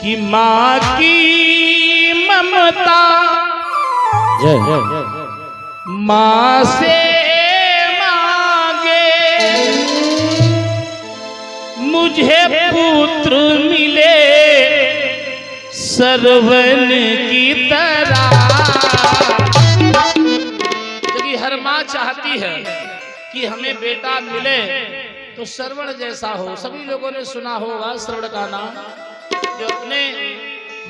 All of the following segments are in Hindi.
कि माँ की ममता माँ से मांगे मुझे पुत्र मिले सरवन की तरह। क्योंकि हर माँ चाहती है कि हमें बेटा मिले तो श्रवण जैसा हो। सभी लोगों ने सुना होगा श्रवण का नाम, जो अपने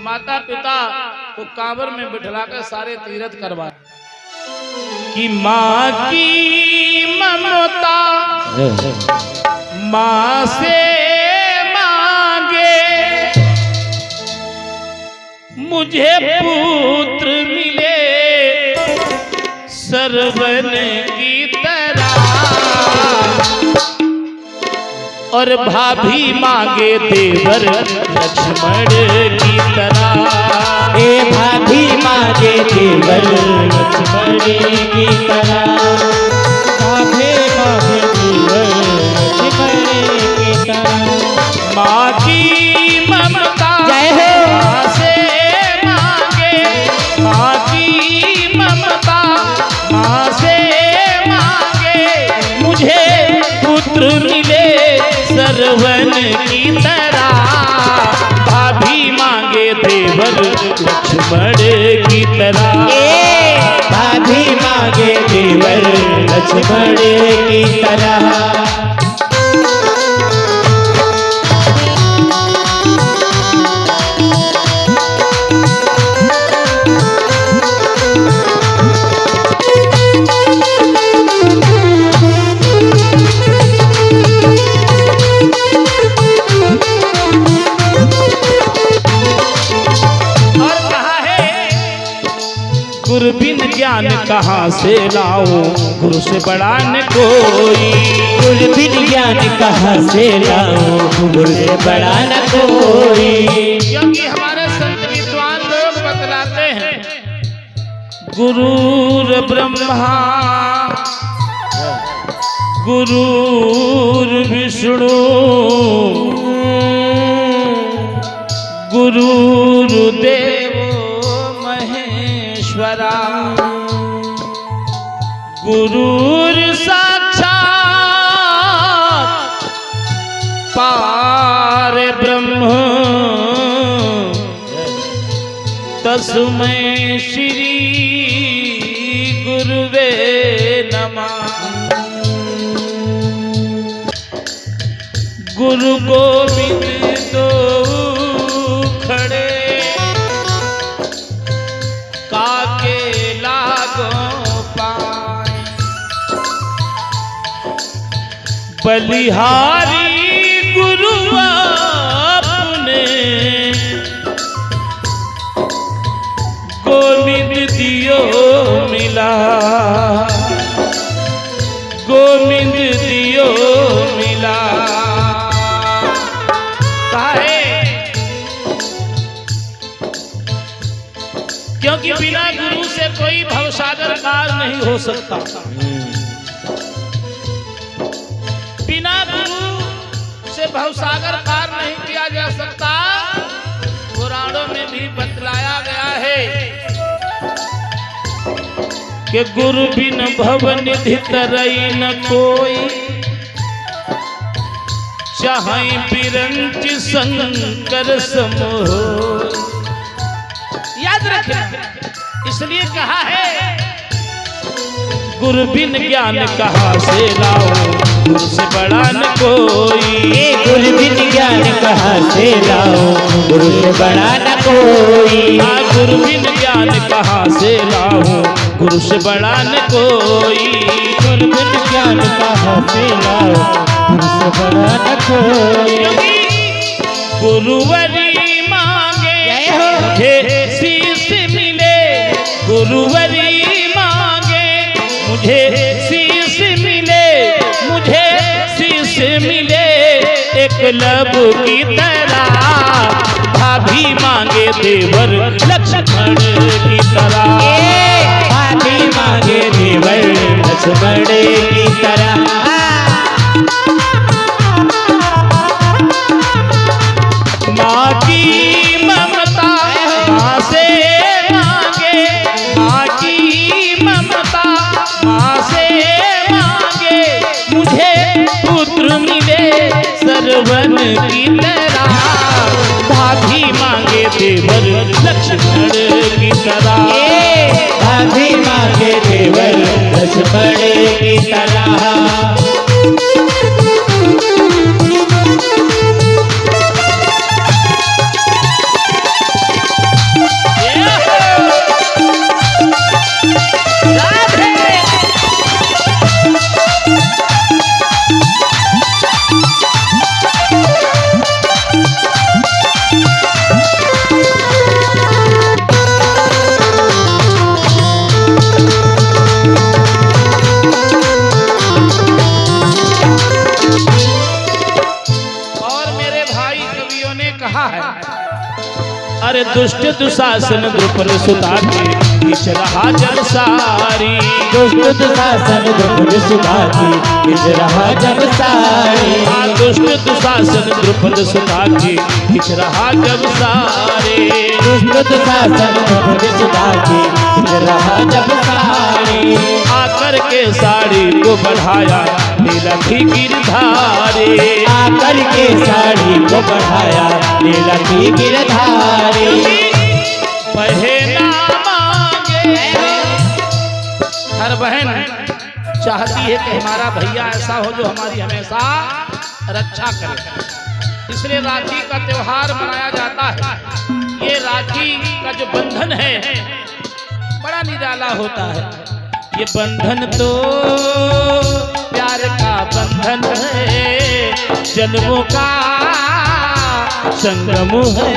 माता पिता को कांवर में बिठलाकर सारे तीर्थ करवाए। कि माँ की ममता माँ से मांगे मुझे पुत्र मिले सरवन की तरह, और भाभी मांगे देवर लक्ष्मण की तरह। ए भाभी मांगे देवर लक्ष्मण की तरह, भाभी मांगे देवर लक्ष्मण की तरह। माँ की ममता जय हो। माँ से मांगे, माँ की ममता माँ से मांगे मुझे पुत्र मिले सरवन की तरह। भाभी मांगे देवर लक्ष्मण की तरह। भाभी मांगे देवर लक्ष्मण की तरह। गुरु बिन ज्ञान कहाँ से लाओ, गुरु से बड़ा न कोई। गुरु बिन ज्ञान कहाँ से लाओ, गुरु से बड़ा न कोई। क्योंकि हमारे संत विद्वान लोग बतलाते हैं गुरुर ब्रह्मा गुरुर विष्णु गुरुर्देवो महेश्वरा गुरुर साक्षात् पार ब्रह्म तस्मै श्री गुरुवे नमः। गुरु गोविंद दो खड़े काके लागो पाए, बलिहारी गुरु आपने गोविंद दियो मिला, गोविंद दियो मिला। क्योंकि बिना गुरु से कोई भवसागर पार नहीं हो सकता। बिना गुरु से भवसागर पार नहीं किया जा सकता। पुराणों में भी बतलाया गया है कि गुरु बिन भव निधि तरई न कोई, चाहे बिरंच शंकर समोह। याद रखें, इसलिए कहा है गुरु बिन ज्ञान कहाँ से लाओ, गुरु से बड़ा न कोई। गुरु बिन ज्ञान कहाँ से लाओ, गुरु से बड़ा न कोई। गुरु बिन ज्ञान कहाँ से लाओ, गुरु से बड़ा न कोई। गुरु बिन ज्ञान कहाँ से लाओ, गुरु से बड़ा न कोई। गुरुवरी मांगे मुझे शीश मिले, गुरुवरी मांगे मुझे शीश मिले, मुझे शीश मिले एक लब की तरह। भाभी मांगे देवर लक्ष्मण की तरह। भाभी मांगे देवर लक्ष्मण की तरह। माँ की माँ से मांगे मुझे पुत्र मिले सरवन की तरह, भाभी मांगे देवर लक्ष्मण की तरह, भाभी मांगे देवर लक्ष्मण की तरह। अरे दुष्ट दुशासन द्रुपद सुता के खींच रहा जब सारी, दुष्ट दुशासन द्रुपद सुता के खींच रहा जब सारी, दुष्ट दुशासन द्रुपद सुता के खींच रहा जब सारे, दुष्ट दुशासन द्रुपद सुता के खींच रहा जब सारी, आकर के साड़ी को बढ़ाया नीला की गिरधारे, आकर के साड़ी को बढ़ाया नीला की गिरधारे। पहना मांगे, हर बहन चाहती है कि हमारा भैया ऐसा हो जो हमारी हमेशा रक्षा करे, इसलिए राखी का त्योहार मनाया जाता है। ये राखी का जो बंधन है बड़ा निराला होता है। ये बंधन तो प्यार का बंधन है, जन्मों का संगम है,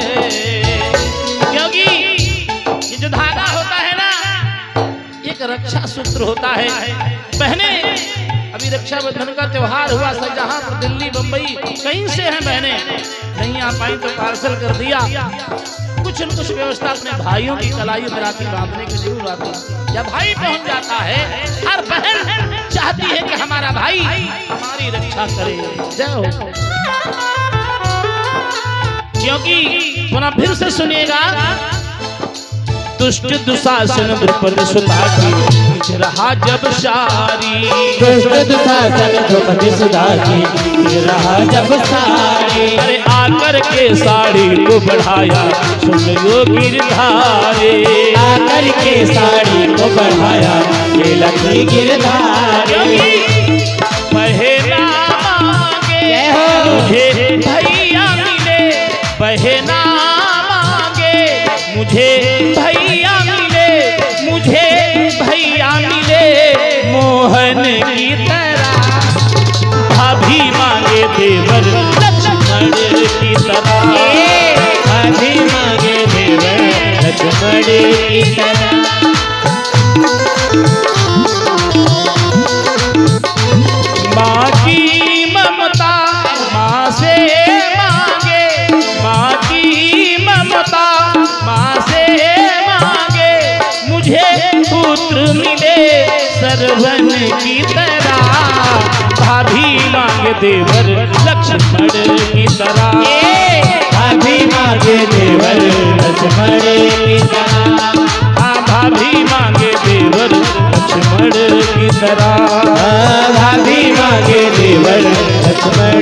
क्योंकि ये जो धागा होता है ना, एक रक्षा सूत्र होता है। बहने अभी रक्षाबंधन का त्योहार हुआ, शाहजहांपुर, दिल्ली, बंबई कहीं से हैं बहने, नहीं आ पाई तो पार्सल कर दिया। कुछ न कुछ व्यवस्था अपने भाइयों की कलाई में राखी बांधने की जरूर आती है। जब भाई पहुंच जाता है, हर बहन चाहती है कि हमारा भाई हमारी रक्षा करे। जय हो। क्योंकि पुनः फिर से सुनिएगा, दुष्ट दुशासन द्रुपद सुता के खींच रहा जब सारी, दुष्ट दुशासन द्रुपद सुता के खींच रहा जब सारी, अरे आकर के साड़ी को बढ़ाया सुन लो गिरधारे, आकर के साड़ी को बढ़ाया नीला की गिरधारे। पहना मांगे मुझे भैया मिले, पहना मांगे मुझे भैया मिले, मुझे भैया मिले मोहन की तरह, भाभी मांगे देवर लक्ष्मण की तरह, भाभी मांगे देवर लक्ष्मण की तरह। माँ की ममता माँ से मांगे, माँ की ममता माँ से मांगे, मुझे पुत्र मिले सरवन की तरह, भाभी मांगे देवर लक्ष्मण की तरह, भाभी मांगे देवर लक्ष्मण की तरह, भाभी मांगे देवर लक्ष्मण की तरह, भाभी मांगे देवर लक्ष्मण